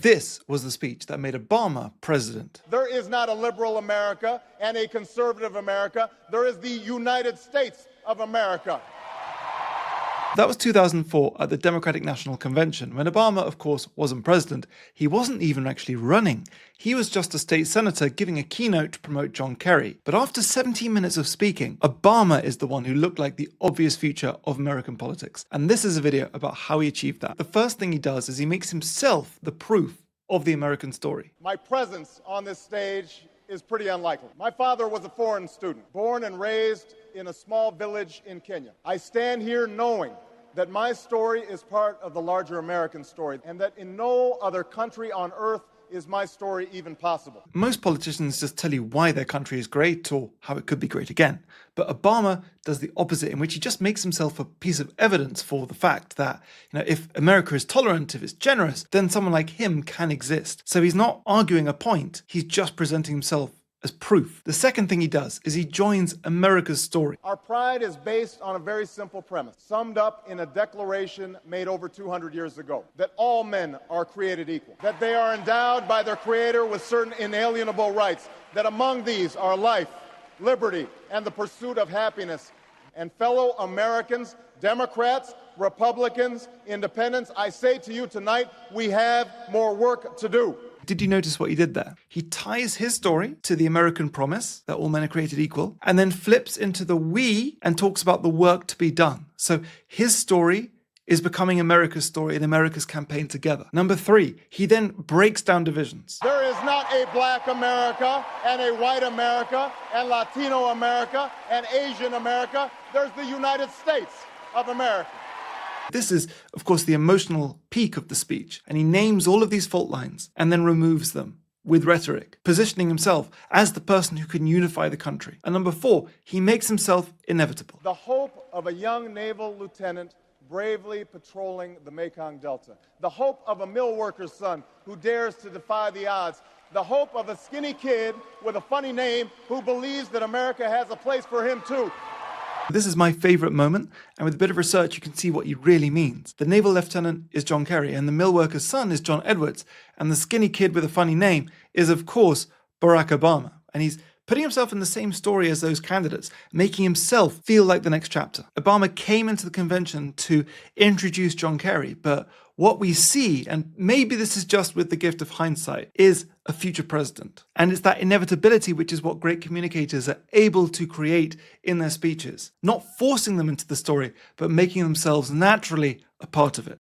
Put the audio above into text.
This was the speech that made Obama president. There is not a liberal America and a conservative America. There is the United States of America. That was 2004 at the Democratic National Convention, when Obama, of course, wasn't president. He wasn't even actually running. He was just a state senator giving a keynote to promote John Kerry. But after 17 minutes of speaking, Obama is the one who looked like the obvious future of American politics. And this is a video about how he achieved that. The first thing he does is he makes himself the proof of the American story. My presence on this stage is pretty unlikely. My father was a foreign student, born and raised in a small village in Kenya. I stand here knowing that my story is part of the larger American story, and that in no other country on earth is my story even possible. Most politicians just tell you why their country is great or how it could be great again. But Obama does the opposite, in which he just makes himself a piece of evidence for the fact that, if America is tolerant, if it's generous, then someone like him can exist. So he's not arguing a point, he's just presenting himself as proof. The second thing he does is he joins America's story. Our pride is based on a very simple premise, summed up in a declaration made over 200 years ago, that all men are created equal, that they are endowed by their Creator with certain inalienable rights, that among these are life, liberty, and the pursuit of happiness. And fellow Americans, Democrats, Republicans, Independents, I say to you tonight, we have more work to do. Did you notice what he did there? He ties his story to the American promise that all men are created equal, and then flips into the we and talks about the work to be done. So his story is becoming America's story and America's campaign together. Number 3, he then breaks down divisions. There is not a black America and a white America and Latino America and Asian America. There's the United States of America. This is, of course, the emotional peak of the speech, and he names all of these fault lines and then removes them with rhetoric, positioning himself as the person who can unify the country. And number 4, he makes himself inevitable. The hope of a young naval lieutenant bravely patrolling the Mekong Delta. The hope of a millworker's son who dares to defy the odds. The hope of a skinny kid with a funny name who believes that America has a place for him too. This is my favorite moment, and with a bit of research you can see what he really means. The naval lieutenant is John Kerry, and the millworker's son is John Edwards, and the skinny kid with a funny name is, of course, Barack Obama. And he's putting himself in the same story as those candidates, making himself feel like the next chapter. Obama came into the convention to introduce John Kerry, but what we see, and maybe this is just with the gift of hindsight, is a future president. And it's that inevitability which is what great communicators are able to create in their speeches. Not forcing them into the story, but making themselves naturally a part of it.